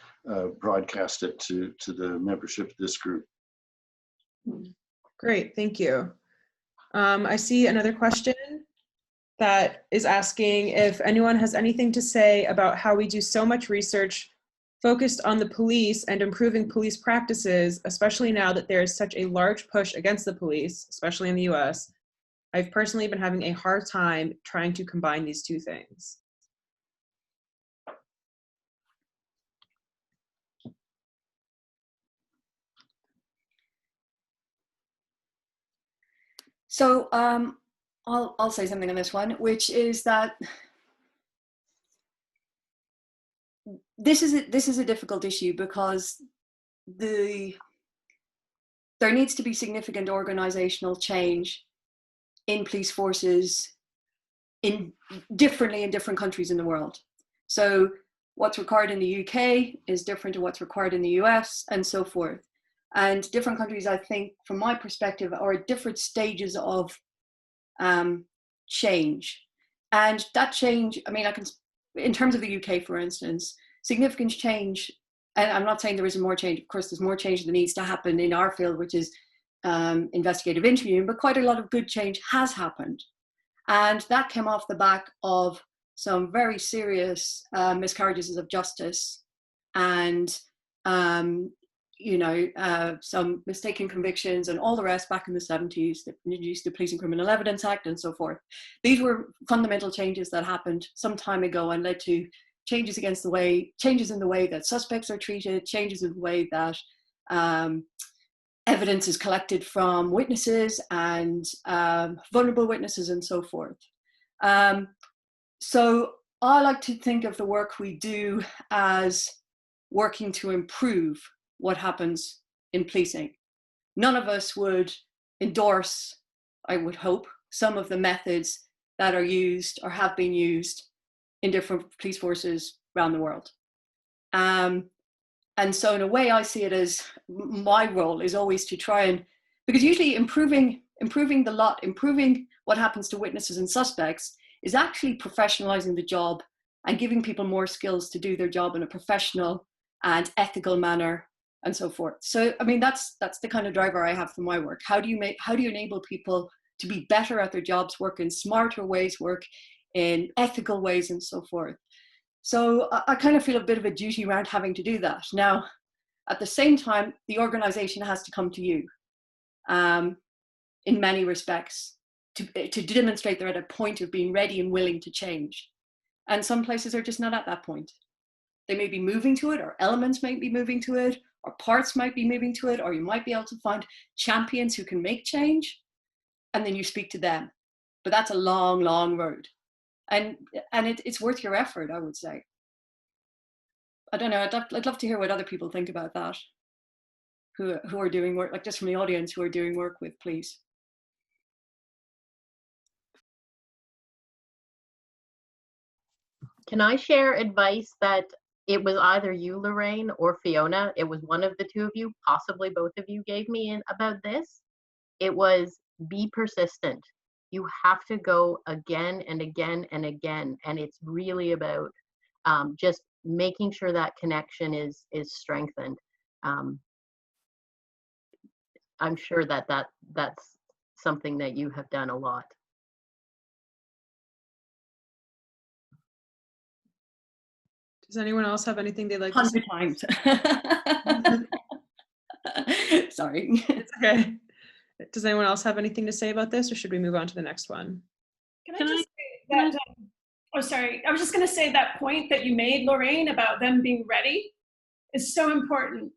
[SPEAKER 2] broadcast it to the membership of this group.
[SPEAKER 1] Great, thank you. I see another question that is asking if anyone has anything to say about how we do so much research focused on the police and improving police practices, especially now that there is such a large push against the police, especially in the US. I've personally been having a hard time trying to combine these two things.
[SPEAKER 4] So I'll say something on this one, which is that this is a difficult issue, because there needs to be significant organizational change in police forces differently in different countries in the world. So what's required in the UK is different to what's required in the US, and so forth. And different countries, I think, from my perspective, are at different stages of change. And that change, I mean, in terms of the UK, for instance, significant change, and I'm not saying there isn't more change, of course, there's more change that needs to happen in our field, which is investigative interviewing, but quite a lot of good change has happened. And that came off the back of some very serious miscarriages of justice and some mistaken convictions and all the rest back in the 70s that introduced the Police and Criminal Evidence Act and so forth. These were fundamental changes that happened some time ago and led to changes in the way that suspects are treated, changes in the way that evidence is collected from witnesses and vulnerable witnesses and so forth. So I like to think of the work we do as working to improve what happens in policing. None of us would endorse, I would hope, some of the methods that are used or have been used in different police forces around the world. And so in a way I see it as my role is always to try and, because usually improving what happens to witnesses and suspects is actually professionalizing the job and giving people more skills to do their job in a professional and ethical manner and so forth. So, I mean, that's the kind of driver I have for my work. How do you enable people to be better at their jobs, work in smarter ways, work in ethical ways and so forth? So I kind of feel a bit of a duty around having to do that. Now, at the same time, the organization has to come to you in many respects to demonstrate they're at a point of being ready and willing to change. And some places are just not at that point. They may be moving to it, or elements might be moving to it, or parts might be moving to it, or you might be able to find champions who can make change, and then you speak to them. But that's a long, long road. And it's worth your effort, I would say. I don't know, I'd love to hear what other people think about that, who are doing work, like just from the audience, who are doing work with police.
[SPEAKER 8] Can I share advice that it was either you, Lorraine, or Fiona? It was one of the two of you, possibly both of you, gave me about this. It was be persistent. You have to go again and again and again. And it's really about just making sure that connection is strengthened. I'm sure that's something that you have done a lot.
[SPEAKER 1] Does anyone else have anything they'd like
[SPEAKER 4] 100
[SPEAKER 1] to say?
[SPEAKER 4] times. Sorry.
[SPEAKER 1] It's okay. Does anyone else have anything to say about this, or should we move on to the next one?
[SPEAKER 9] Can I just say that, oh, sorry. I was just going to say that point that you made, Lorraine, about them being ready is so important,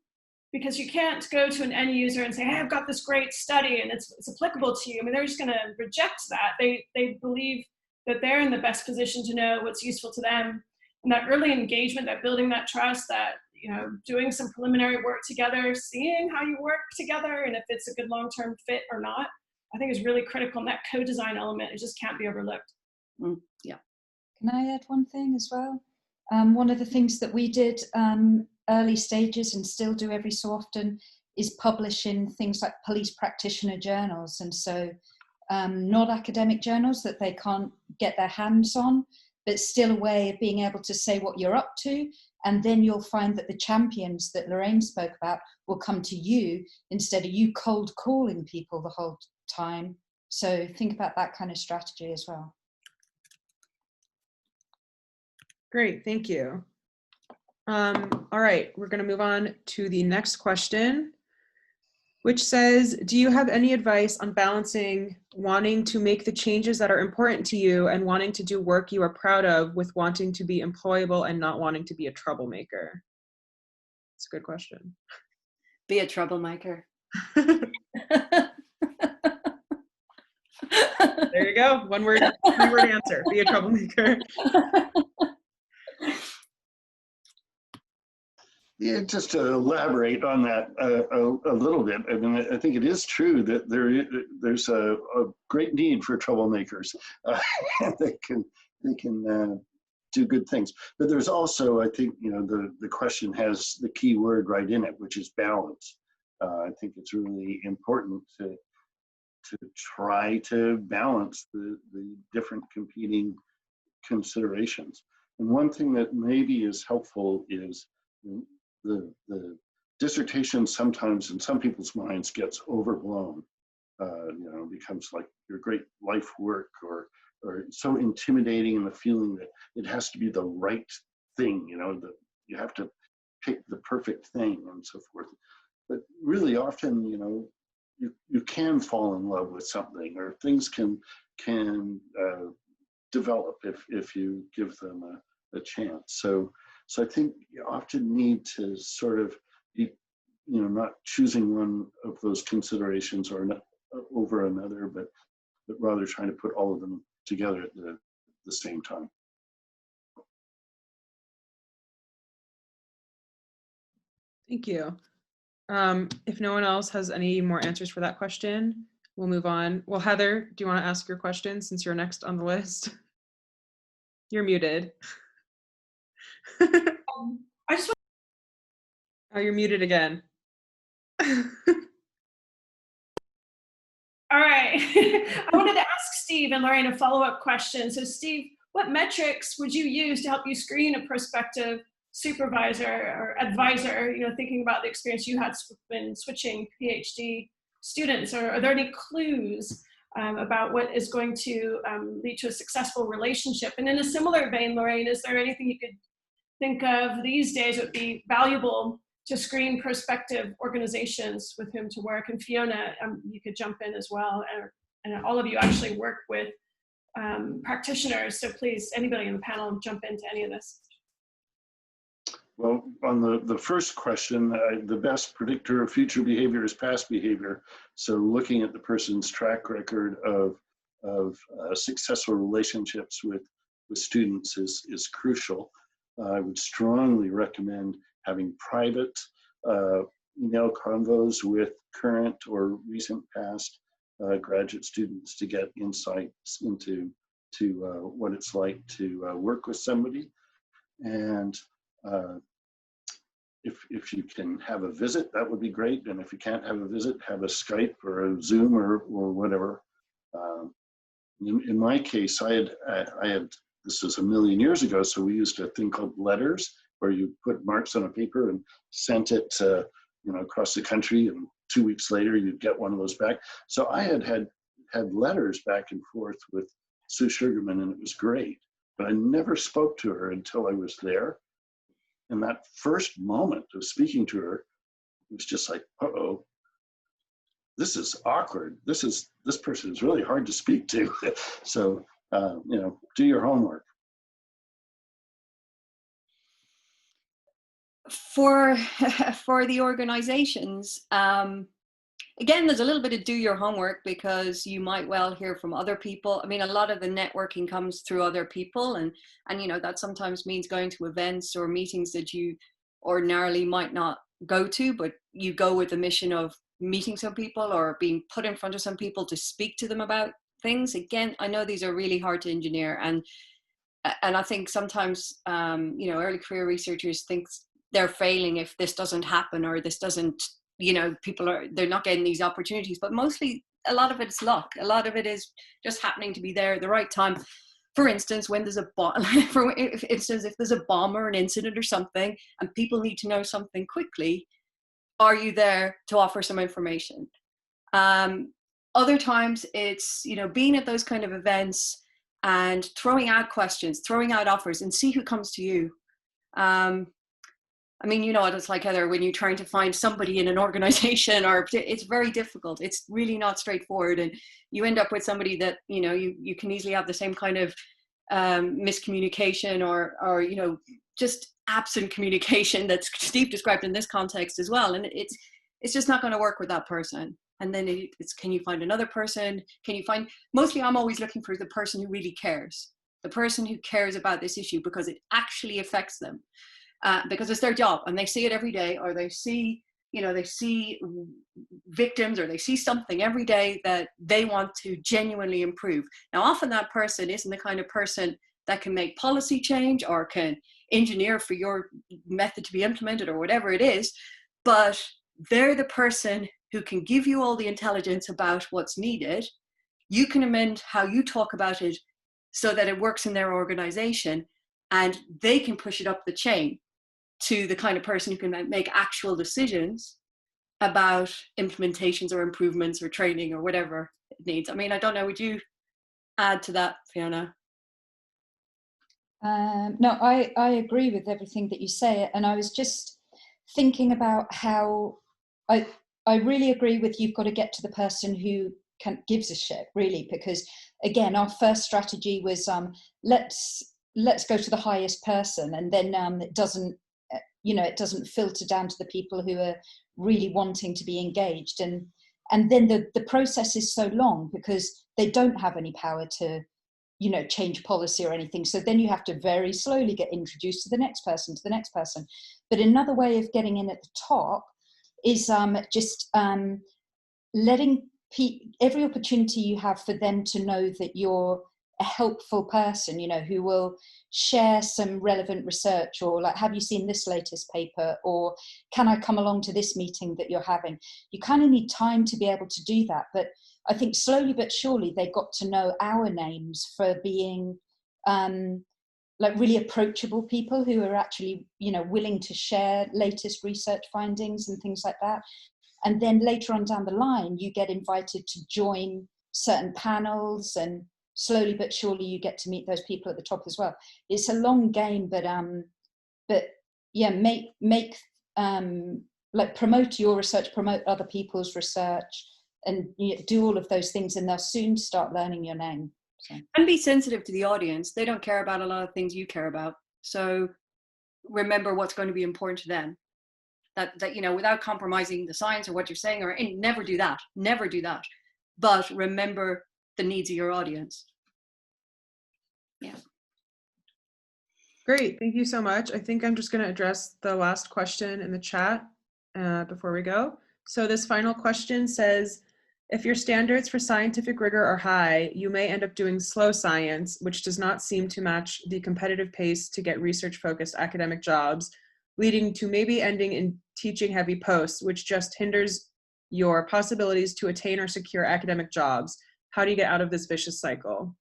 [SPEAKER 9] because you can't go to an end user and say, hey, I've got this great study and it's applicable to you. I mean, they're just going to reject that. They believe that they're in the best position to know what's useful to them. And that early engagement, that building that trust, that, you know, doing some preliminary work together, seeing how you work together and if it's a good long-term fit or not, I think is really critical. And that co-design element, it just can't be overlooked.
[SPEAKER 4] Yeah.
[SPEAKER 10] Can I add one thing as well? One of the things that we did early stages and still do every so often is publish in things like police practitioner journals. And so not academic journals that they can't get their hands on, but still a way of being able to say what you're up to. And then you'll find that the champions that Lorraine spoke about will come to you instead of you cold calling people the whole time. So think about that kind of strategy as well.
[SPEAKER 1] Great, thank you. All right, we're going to move on to the next question, which says, do you have any advice on balancing wanting to make the changes that are important to you and wanting to do work you are proud of with wanting to be employable and not wanting to be a troublemaker? It's a good question.
[SPEAKER 4] Be a troublemaker.
[SPEAKER 1] There you go. One word answer. Be a troublemaker.
[SPEAKER 2] Yeah, just to elaborate on that a little bit, I mean, I think it is true that there's a great need for troublemakers. They can do good things, but there's also, I think, you know, the question has the key word right in it, which is balance. I think it's really important to try to balance the different competing considerations. And one thing that maybe is helpful is the dissertation sometimes in some people's minds gets overblown. You know, becomes like your great life work, or so intimidating, and the feeling that it has to be the right thing, you know, that you have to pick the perfect thing and so forth. But really often, you know, you can fall in love with something, or things can develop if you give them a chance. So I think you often need to sort of be, you know, not choosing one of those considerations or not over another, but rather trying to put all of them together at the same time.
[SPEAKER 1] Thank you. If no one else has any more answers for that question, we'll move on. Well, Heather, do you want to ask your question since you're next on the list? You're muted.
[SPEAKER 9] I just
[SPEAKER 1] Oh, you're muted again.
[SPEAKER 9] All right. I wanted to ask Steve and Lorraine a follow-up question. So Steve, what metrics would you use to help you screen a prospective supervisor or advisor, you know, thinking about the experience you had when switching PhD students? Or are there any clues about what is going to lead to a successful relationship? And in a similar vein, Lorraine, is there anything you could think of these days that would be valuable to screen prospective organizations with whom to work? And Fiona, you could jump in as well. And all of you actually work with practitioners, so please, anybody in the panel, jump into any of this.
[SPEAKER 2] Well, on the first question, the best predictor of future behavior is past behavior. So looking at the person's track record of successful relationships with students is crucial. I would strongly recommend having private email convos with current or recent past graduate students to get insights into what it's like to work with somebody. And if you can have a visit, that would be great. And if you can't have a visit, have a Skype or a Zoom or whatever. In my case, I had, this was a million years ago, so we used a thing called letters, where you put marks on a paper and sent it, you know, across the country, and 2 weeks later you'd get one of those back. So I had letters back and forth with Sue Sugarman, and it was great. But I never spoke to her until I was there. And that first moment of speaking to her, it was just like, uh-oh, this is awkward. This person is really hard to speak to. So, you know, do your homework.
[SPEAKER 4] For the organizations, again, there's a little bit of do your homework, because you might well hear from other people. I mean, a lot of the networking comes through other people, and you know, that sometimes means going to events or meetings that you ordinarily might not go to, but you go with the mission of meeting some people or being put in front of some people to speak to them about things. Again, I know these are really hard to engineer, and I think sometimes you know, early career researchers think they're failing if this doesn't happen, or this doesn't, you know, they're not getting these opportunities. But mostly, a lot of it's luck. A lot of it is just happening to be there at the right time. For instance, when there's if there's a bomb or an incident or something, and people need to know something quickly, are you there to offer some information? Other times it's, you know, being at those kind of events and throwing out questions, throwing out offers, and see who comes to you. I mean, you know what it's like, Heather, when you're trying to find somebody in an organization, or it's very difficult. It's really not straightforward. And you end up with somebody that, you know, you can easily have the same kind of miscommunication or, you know, just absent communication that Steve described in this context as well. And it's just not going to work with that person. And then it's, can you find another person? Can you find, mostly I'm always looking for the person who really cares, the person who cares about this issue because it actually affects them. Because it's their job and they see it every day, or they see, you know, they see victims, or they see something every day that they want to genuinely improve. Now, often that person isn't the kind of person that can make policy change or can engineer for your method to be implemented or whatever it is, but they're the person who can give you all the intelligence about what's needed. You can amend how you talk about it so that it works in their organization, and they can push it up the chain to the kind of person who can make actual decisions about implementations or improvements or training or whatever it needs. I mean, I don't know, would you add to that, Fiona?
[SPEAKER 10] No, I agree with everything that you say, and I was just thinking about how I really agree with you've got to get to the person who gives a shit, really, because again, our first strategy was let's go to the highest person, and then it doesn't filter down to the people who are really wanting to be engaged, and then the process is so long because they don't have any power to change policy or anything. So then you have to very slowly get introduced to the next person, But another way of getting in at the top is just letting every opportunity you have for them to know that you're a helpful person, who will share some relevant research, or like, have you seen this latest paper, or can I come along to this meeting that you're having? You kind of need time to be able to do that. But I think slowly but surely they got to know our names for being like really approachable people who are actually, willing to share latest research findings and things like that. And then later on down the line, you get invited to join certain panels, and slowly but surely you get to meet those people at the top as well. It's a long game, but yeah, make like promote your research, promote other people's research, and do all of those things, and they'll soon start learning your name. So.
[SPEAKER 4] And be sensitive to the audience. They don't care about a lot of things you care about. So remember what's going to be important to them. That without compromising the science or what you're saying, or never do that. But remember the needs of your audience. Yeah.
[SPEAKER 1] Great, thank you so much. I think I'm just going to address the last question in the chat before we go. So this final question says, if your standards for scientific rigor are high, you may end up doing slow science, which does not seem to match the competitive pace to get research-focused academic jobs, leading to maybe ending in teaching-heavy posts, which just hinders your possibilities to attain or secure academic jobs. How do you get out of this vicious cycle?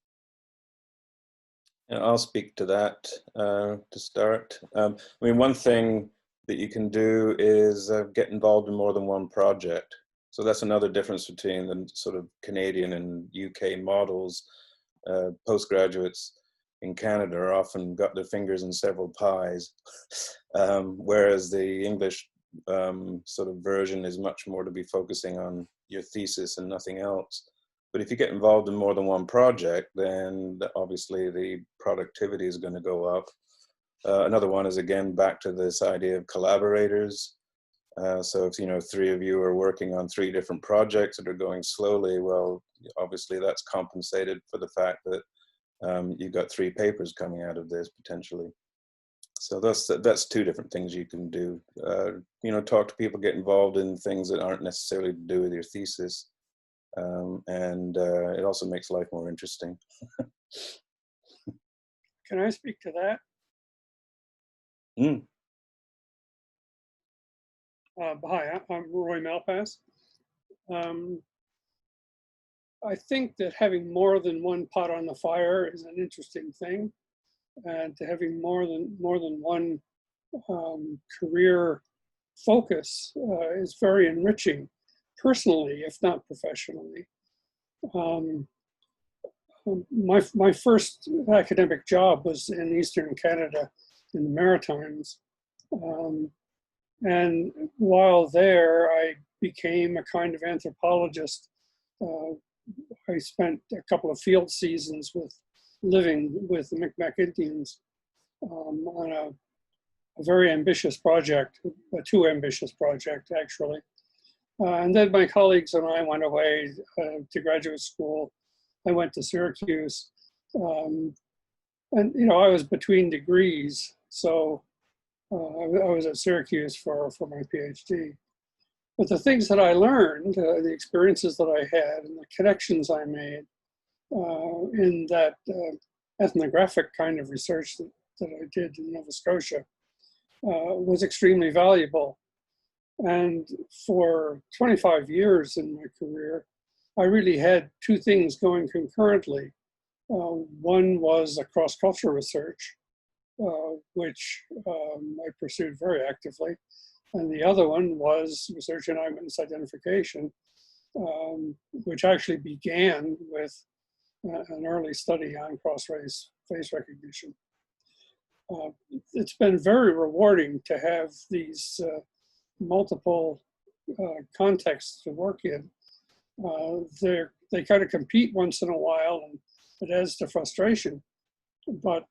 [SPEAKER 5] Yeah, I'll speak to that to start. I mean, one thing that you can do is get involved in more than one project. So that's another difference between the sort of Canadian and UK models. Postgraduates in Canada are often got their fingers in several pies, whereas the English sort of version is much more to be focusing on your thesis and nothing else. But if you get involved in more than one project, then obviously the productivity is going to go up. Another one is, again, back to this idea of collaborators. So if, 3 of you are working on 3 different projects that are going slowly, well, obviously that's compensated for the fact that you've got 3 papers coming out of this potentially. So that's 2 different things you can do. Talk to people, get involved in things that aren't necessarily to do with your thesis. And it also makes life more interesting.
[SPEAKER 11] Can I speak to that? Hi, I'm Roy Malpass. I think that having more than one pot on the fire is an interesting thing, and to having more than one career focus is very enriching, personally, if not professionally. My first academic job was in Eastern Canada in the Maritimes. And while there, I became a kind of anthropologist. I spent a couple of field seasons living with the Micmac Indians on a very ambitious project, a too ambitious project, actually. And then my colleagues and I went away to graduate school. I went to Syracuse. And, I was between degrees. So I was at Syracuse for my PhD. But the things that I learned, the experiences that I had, and the connections I made in that ethnographic kind of research that I did in Nova Scotia was extremely valuable. And for 25 years in my career, I really had two things going concurrently. One was a cross-cultural research, which I pursued very actively. And the other one was research in eyewitness identification, which actually began with an early study on cross-race face recognition. It's been very rewarding to have these multiple contexts to work in. They kind of compete once in a while, and it adds to frustration. But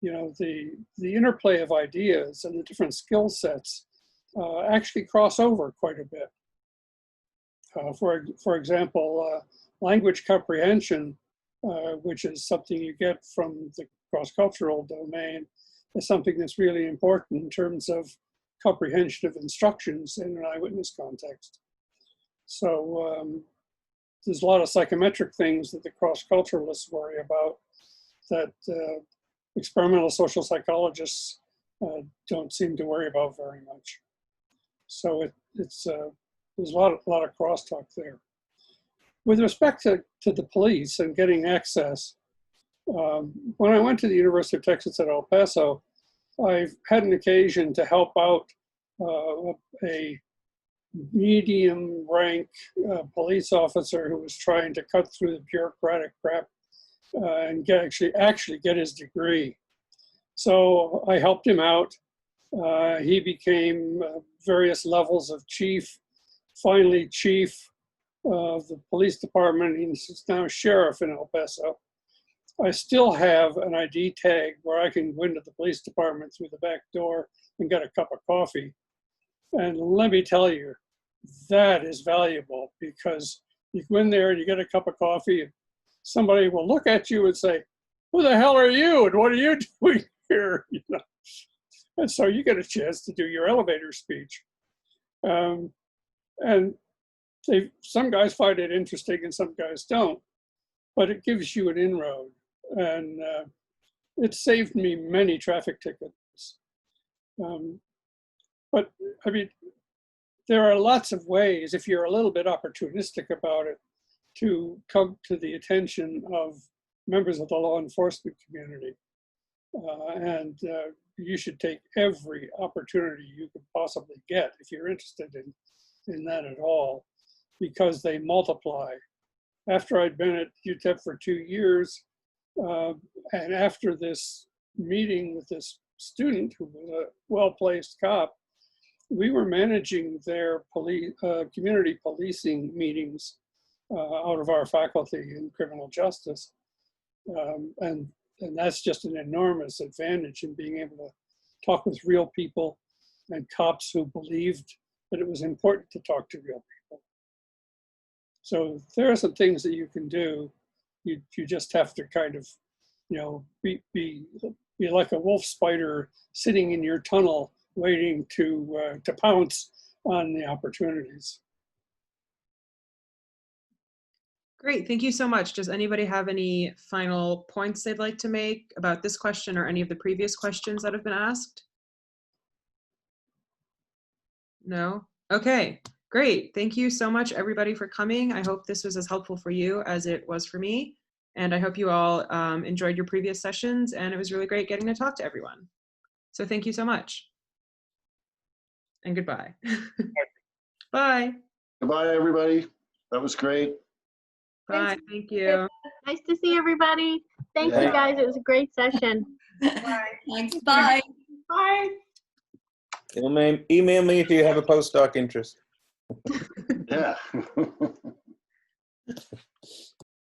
[SPEAKER 11] you know, the interplay of ideas and the different skill sets actually cross over quite a bit. For example, language comprehension, which is something you get from the cross-cultural domain, is something that's really important in terms of comprehension of instructions in an eyewitness context. So there's a lot of psychometric things that the cross-culturalists worry about that experimental social psychologists don't seem to worry about very much. So there's a lot of crosstalk there. With respect to the police and getting access, when I went to the University of Texas at El Paso, I've had an occasion to help out a medium rank police officer who was trying to cut through the bureaucratic crap and actually get his degree. So I helped him out. He became various levels of chief, finally chief of the police department. He's now sheriff in El Paso. I still have an ID tag where I can go into the police department through the back door and get a cup of coffee. And let me tell you, that is valuable, because you go in there and you get a cup of coffee and somebody will look at you and say, "Who the hell are you? And what are you doing here?" You know? And so you get a chance to do your elevator speech. And some guys find it interesting and some guys don't, but it gives you an inroad. And it saved me many traffic tickets. But I mean, there are lots of ways, if you're a little bit opportunistic about it, to come to the attention of members of the law enforcement community. And you should take every opportunity you could possibly get if you're interested in that at all, because they multiply. After I'd been at UTEP for 2 years, and after this meeting with this student who was a well-placed cop, we were managing their community policing meetings out of our faculty in criminal justice. And that's just an enormous advantage in being able to talk with real people and cops who believed that it was important to talk to real people. So there are some things that you can do. You just have to kind of, you know, be like a wolf spider sitting in your tunnel waiting to pounce on the opportunities.
[SPEAKER 1] Great, thank you so much. Does anybody have any final points they'd like to make about this question or any of the previous questions that have been asked? No? Okay, great. Thank you so much, everybody, for coming. I hope this was as helpful for you as it was for me. And I hope you all enjoyed your previous sessions, and it was really great getting to talk to everyone. So thank you so much. And goodbye. Bye.
[SPEAKER 2] Goodbye, everybody. That was great.
[SPEAKER 1] Bye. Thank you.
[SPEAKER 8] Nice to see everybody. Thank you, guys. It was a great session.
[SPEAKER 4] Bye. Thanks. Bye.
[SPEAKER 9] Bye.
[SPEAKER 5] Email me if you have a postdoc interest.
[SPEAKER 2] Yeah.